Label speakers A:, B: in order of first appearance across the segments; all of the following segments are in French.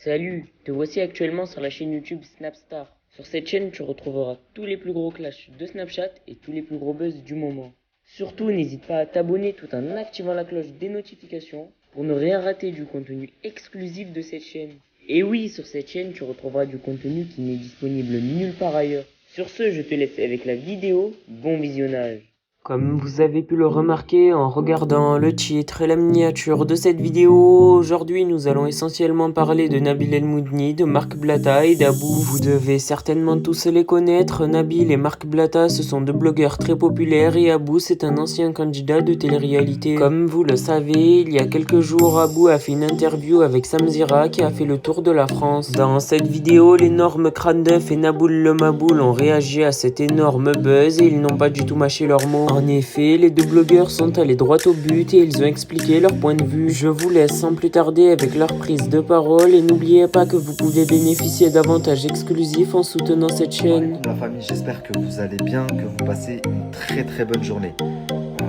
A: Salut, te voici actuellement sur la chaîne YouTube Snapstar. Sur cette chaîne, tu retrouveras tous les plus gros clashs de Snapchat et tous les plus gros buzz du moment. Surtout, n'hésite pas à t'abonner tout en activant la cloche des notifications pour ne rien rater du contenu exclusif de cette chaîne. Et oui, sur cette chaîne, tu retrouveras du contenu qui n'est disponible nulle part ailleurs. Sur ce, je te laisse avec la vidéo. Bon visionnage. Comme vous avez pu le remarquer en regardant le titre et la miniature de cette vidéo, aujourd'hui nous allons essentiellement parler de Nabil El Moudni, de Marc Blatta et d'Abou. Vous devez certainement tous les connaître. Nabil et Marc Blatta, ce sont deux blogueurs très populaires et Abou, c'est un ancien candidat de télé-réalité. Comme vous le savez, il y a quelques jours, Abou a fait une interview avec Samzira qui a fait le tour de la France. Dans cette vidéo, l'énorme crâne d'œuf et Naboul le Maboul ont réagi à cet énorme buzz et ils n'ont pas du tout mâché leurs mots. En effet, les deux blogueurs sont allés droit au but et ils ont expliqué leur point de vue. Je vous laisse sans plus tarder avec leur prise de parole et n'oubliez pas que vous pouvez bénéficier d'avantages exclusifs en soutenant cette chaîne.
B: La famille, j'espère que vous allez bien, que vous passez une très bonne journée.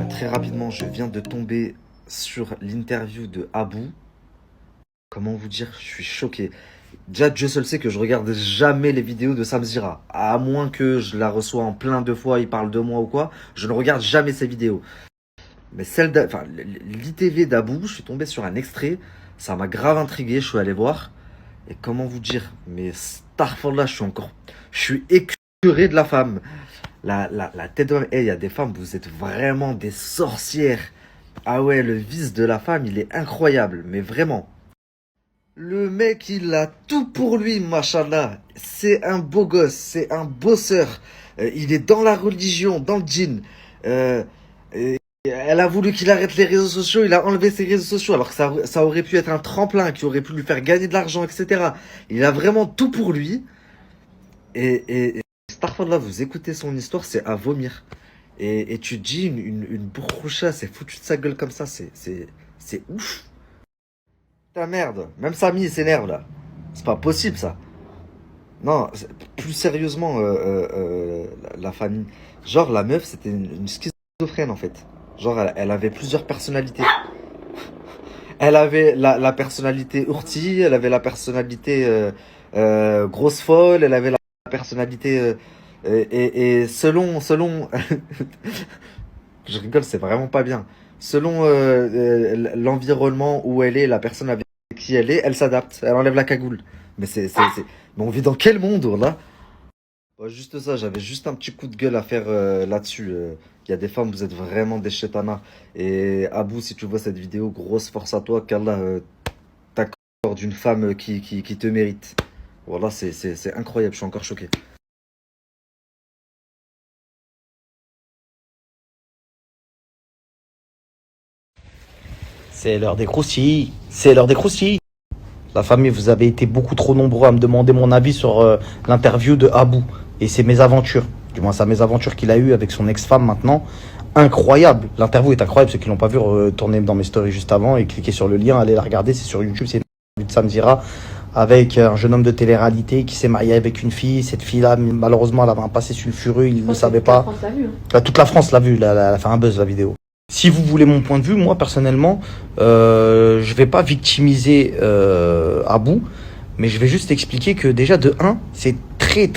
B: Très rapidement, je viens de tomber sur l'interview de Abou. Comment vous dire, je suis choqué. Déjà, Dieu seul sait que je regarde jamais les vidéos de Samzira. À moins que je la reçois en plein de fois, il parle de moi ou quoi. Je ne regarde jamais ses vidéos. Mais l'ITV d'Abou, je suis tombé sur un extrait. Ça m'a grave intrigué, je suis allé voir. Et comment vous dire, mais starfallah, je suis écœuré de la femme. La tête de femme. Il y a des femmes, vous êtes vraiment des sorcières. Ah ouais, le vice de la femme, il est incroyable. Mais vraiment. Le mec, il a tout pour lui, machallah. C'est un beau gosse, c'est un bosseur. Il est dans la religion, dans le djinn. Elle a voulu qu'il arrête les réseaux sociaux, il a enlevé ses réseaux sociaux, alors que ça aurait pu être un tremplin qui aurait pu lui faire gagner de l'argent, etc. Il a vraiment tout pour lui. Et Starfall, là, vous écoutez son histoire, c'est à vomir. Et tu te dis, une bourroucha, c'est foutu de sa gueule comme ça, c'est ouf. Ta merde, même Samy il s'énerve là. C'est pas possible ça. Non, plus sérieusement, la famille. Genre la meuf c'était une schizophrène en fait. Genre elle avait plusieurs personnalités. Elle avait la personnalité ourtie, elle avait la personnalité grosse folle, elle avait la personnalité et selon je rigole, c'est vraiment pas bien. Selon l'environnement où elle est, la personne avec qui elle est, elle s'adapte, elle enlève la cagoule. Mais mais on vit dans quel monde, là? Ouais, juste ça, j'avais juste un petit coup de gueule à faire là-dessus. Il y a des femmes, vous êtes vraiment des chétanas. Et Abou, si tu vois cette vidéo, grosse force à toi, qu'Allah t'accorde une femme qui te mérite. Voilà, c'est incroyable, je suis encore choqué.
C: C'est l'heure des croustilles. C'est l'heure des croustilles. La famille, vous avez été beaucoup trop nombreux à me demander mon avis sur l'interview de Abou et ses mésaventures. Du moins, sa mésaventure qu'il a eue avec son ex-femme maintenant. Incroyable. L'interview est incroyable. Ceux qui l'ont pas vu, retournez dans mes stories juste avant et cliquez sur le lien. Allez la regarder. C'est sur YouTube. C'est une interview de Samzira avec un jeune homme de télé-réalité qui s'est marié avec une fille. Cette fille-là, malheureusement, elle avait un passé sulfureux. Il ne le savait pas. Toute la France l'a vu. Elle a fait un buzz, la vidéo. Si vous voulez mon point de vue, moi personnellement, je vais pas victimiser Abou, mais je vais juste expliquer que déjà de 1, c'est très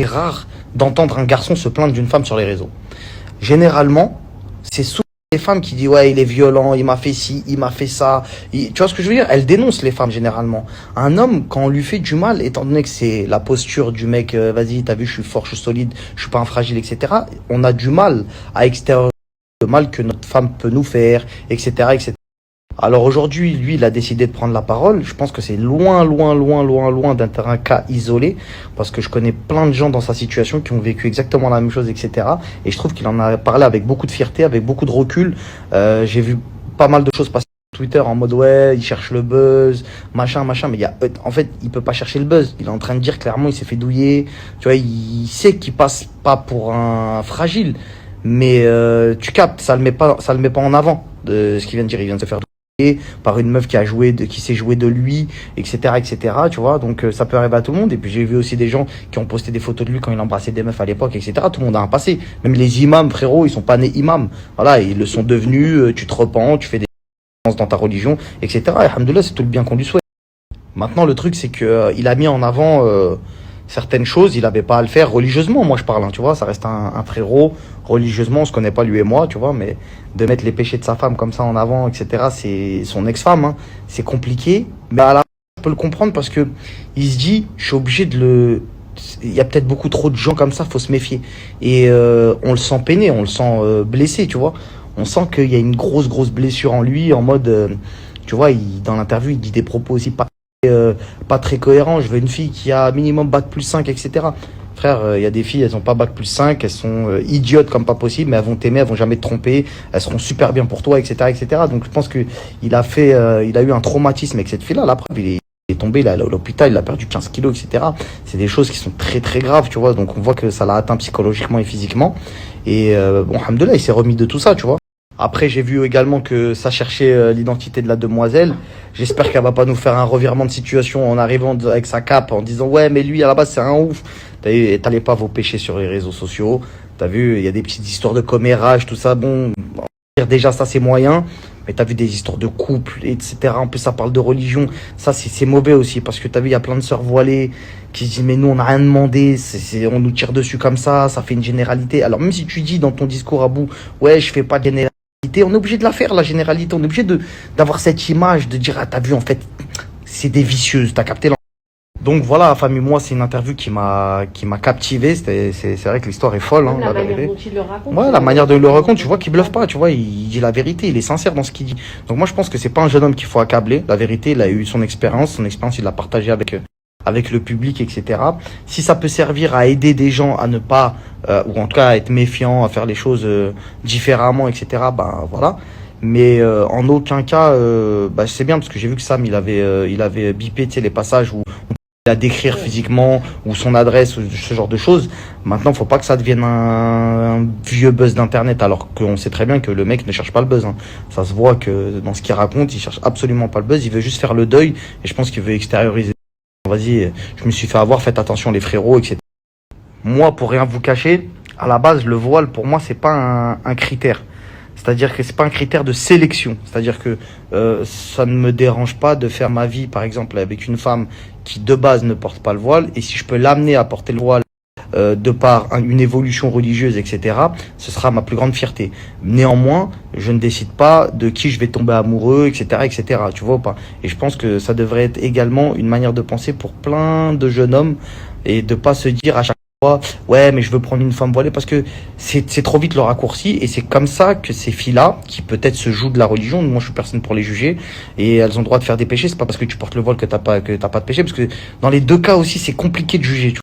C: rare d'entendre un garçon se plaindre d'une femme sur les réseaux. Généralement, c'est souvent les femmes qui disent ouais il est violent, il m'a fait ci, il m'a fait ça. Tu vois ce que je veux dire? Elles dénoncent les femmes généralement. Un homme, quand on lui fait du mal, étant donné que c'est la posture du mec, vas-y t'as vu je suis fort, je suis solide, je suis pas un fragile, etc. On a du mal à extérioriser le mal que notre femme peut nous faire, etc., etc. Alors aujourd'hui, lui, il a décidé de prendre la parole. Je pense que c'est loin d'être un cas isolé, parce que je connais plein de gens dans sa situation qui ont vécu exactement la même chose, etc. Et je trouve qu'il en a parlé avec beaucoup de fierté, avec beaucoup de recul. J'ai vu pas mal de choses passer sur Twitter en mode ouais, il cherche le buzz, machin, mais en fait, il peut pas chercher le buzz. Il est en train de dire clairement, il s'est fait douiller. Tu vois, il sait qu'il passe pas pour un fragile. Mais tu captes, ça le met pas en avant de ce qu'il vient de dire. Il vient de se faire douiller par une meuf qui s'est jouée de lui, etc., tu vois. Donc ça peut arriver à tout le monde. Et puis j'ai vu aussi des gens qui ont posté des photos de lui quand il embrassait des meufs à l'époque, etc. Tout le monde a un passé. Même les imams, frérot, ils sont pas nés imams. Voilà, ils le sont devenus. Tu te repens, tu fais des choses dans ta religion, etc. Et alhamdoulilah, c'est tout le bien qu'on lui souhaite. Maintenant, le truc, c'est que il a mis en avant certaines choses, il n'avait pas à le faire religieusement, moi je parle, hein, tu vois, ça reste un frérot, religieusement, on se connaît pas lui et moi, tu vois, mais de mettre les péchés de sa femme comme ça en avant, etc., c'est son ex-femme, hein, c'est compliqué, mais à la fois, je peux le comprendre parce que il se dit, je suis obligé de le... Il y a peut-être beaucoup trop de gens comme ça, faut se méfier. Et on le sent peiné, on le sent blessé, tu vois. On sent qu'il y a une grosse blessure en lui, en mode, tu vois, dans l'interview, il dit des propos aussi pas très cohérent. Je veux une fille qui a minimum bac plus 5, etc. Frère, il y a des filles, elles ont pas bac plus 5, elles sont idiotes comme pas possible, mais elles vont t'aimer, elles vont jamais te tromper, elles seront super bien pour toi, etc., etc. Donc je pense que il a eu un traumatisme avec cette fille-là. La preuve, il est tombé, il est allé à l'hôpital, il a perdu 15 kilos, etc. C'est des choses qui sont très graves, tu vois. Donc on voit que ça l'a atteint psychologiquement et physiquement. Et bon, alhamdoulilah, il s'est remis de tout ça, tu vois. Après, j'ai vu également que ça cherchait l'identité de la demoiselle. J'espère qu'elle va pas nous faire un revirement de situation en arrivant avec sa cape, en disant ouais, mais lui à la base c'est un ouf. T'allais pas vos péchés sur les réseaux sociaux. T'as vu, il y a des petites histoires de commérage, tout ça. Bon, déjà ça c'est moyen. Mais t'as vu des histoires de couple, etc. En plus, ça parle de religion. Ça, c'est mauvais aussi. Parce que t'as vu, il y a plein de sœurs voilées qui se disent, mais nous, on n'a rien demandé. On nous tire dessus comme ça fait une généralité. Alors, même si tu dis dans ton discours à bout, ouais, je fais pas de généralité, on est obligé de la faire, la généralité. On est obligé d'avoir cette image, de dire, ah, t'as vu, en fait, c'est des vicieuses. T'as capté. Donc voilà, famille, moi, c'est une interview qui m'a captivé. C'est vrai que l'histoire est folle, hein,
D: la manière
C: vérité.
D: dont il le raconte.
C: Ouais, la manière dont il le raconte, tu vois qu'il bluffe pas, tu vois, il dit la vérité, il est sincère dans ce qu'il dit. Donc moi, je pense que c'est pas un jeune homme qu'il faut accabler. La vérité, il a eu son expérience, il l'a partagé avec le public, etc. Si ça peut servir à aider des gens à ne pas, ou en tout cas à être méfiants, à faire les choses différemment, etc., ben voilà. Mais en aucun cas, bah, c'est bien parce que j'ai vu que Sam, il avait bipé, tu sais, les passages où à décrire physiquement ou son adresse ou ce genre de choses. Maintenant, faut pas que ça devienne un vieux buzz d'internet alors qu'on sait très bien que le mec ne cherche pas le buzz, hein. Ça se voit que dans ce qu'il raconte, il cherche absolument pas le buzz, il veut juste faire le deuil et je pense qu'il veut extérioriser. Vas-y, je me suis fait avoir, faites attention les frérots, etc. Moi, pour rien vous cacher, à la base, le voile pour moi, c'est pas un critère. C'est-à-dire que c'est pas un critère de sélection. C'est-à-dire que ça ne me dérange pas de faire ma vie, par exemple, avec une femme qui de base ne porte pas le voile. Et si je peux l'amener à porter le voile de par une évolution religieuse, etc., ce sera ma plus grande fierté. Néanmoins, je ne décide pas de qui je vais tomber amoureux, etc., etc. Tu vois ou pas? Et je pense que ça devrait être également une manière de penser pour plein de jeunes hommes et de pas se dire à chaque fois, ouais, mais je veux prendre une femme voilée parce que c'est trop vite le raccourci et c'est comme ça que ces filles-là, qui peut-être se jouent de la religion, moi je suis personne pour les juger, et elles ont le droit de faire des péchés, c'est pas parce que tu portes le voile que t'as pas de péché, parce que dans les deux cas aussi c'est compliqué de juger, tu vois.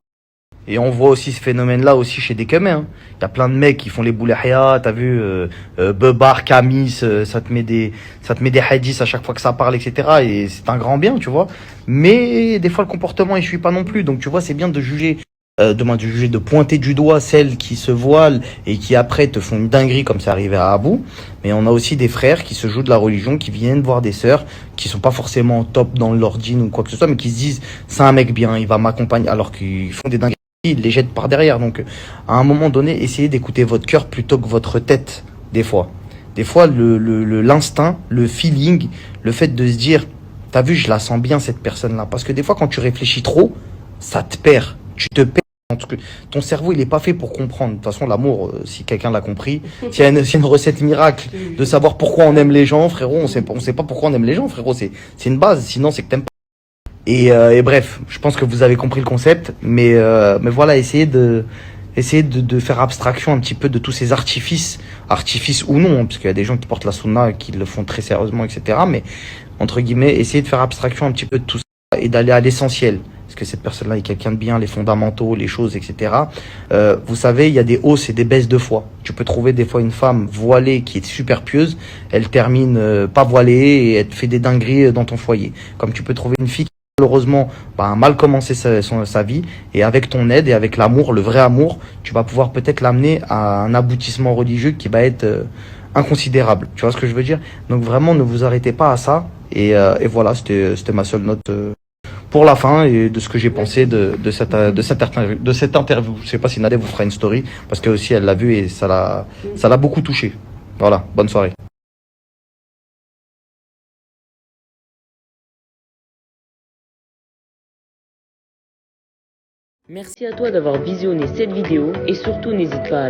C: Et on voit aussi ce phénomène-là aussi chez des camés, hein. Il y a plein de mecs qui font les boulahia, t'as vu, Bebar, Camis, ça te met des hadiths à chaque fois que ça parle, etc. Et c'est un grand bien, tu vois. Mais des fois le comportement il suit pas non plus, donc tu vois c'est bien de juger. De pointer du doigt celles qui se voilent et qui après te font une dinguerie comme c'est arrivé à Abou. Mais on a aussi des frères qui se jouent de la religion, qui viennent voir des sœurs, qui sont pas forcément top dans l'ordine ou quoi que ce soit, mais qui se disent c'est un mec bien, il va m'accompagner, alors qu'ils font des dingueries, ils les jettent par derrière. Donc à un moment donné, essayez d'écouter votre cœur plutôt que votre tête, des fois. Des fois, l'instinct, le feeling, le fait de se dire, t'as vu, je la sens bien cette personne-là. Parce que des fois, quand tu réfléchis trop, ça te perd. Tu te perds. Ton cerveau, il est pas fait pour comprendre. De toute façon, l'amour, si quelqu'un l'a compris, s'il y a une recette miracle de savoir pourquoi on aime les gens, frérot, on sait pas pourquoi on aime les gens, frérot. C'est une base. Sinon, c'est que t'aimes pas. Et bref, je pense que vous avez compris le concept. Mais voilà, essayez de faire abstraction un petit peu de tous ces artifices ou non, hein, parce qu'il y a des gens qui portent la sunna, qui le font très sérieusement, etc. Mais, entre guillemets, essayez de faire abstraction un petit peu de tout ça et d'aller à l'essentiel. Est-ce que cette personne-là est quelqu'un de bien, les fondamentaux, les choses, etc. Vous savez, il y a des hausses et des baisses de foi. Tu peux trouver des fois une femme voilée qui est super pieuse, elle termine pas voilée et elle te fait des dingueries dans ton foyer. Comme tu peux trouver une fille qui malheureusement a mal commencé sa vie, et avec ton aide et avec l'amour, le vrai amour, tu vas pouvoir peut-être l'amener à un aboutissement religieux qui va être inconsidérable. Tu vois ce que je veux dire? Donc vraiment, ne vous arrêtez pas à ça. Et voilà, c'était ma seule note pour la fin et de ce que j'ai pensé de cette interview. Je sais pas si Nadé vous fera une story parce que aussi elle l'a vu et ça l'a beaucoup touché. Voilà, bonne soirée.
A: Merci à toi d'avoir visionné cette vidéo et surtout n'hésite pas à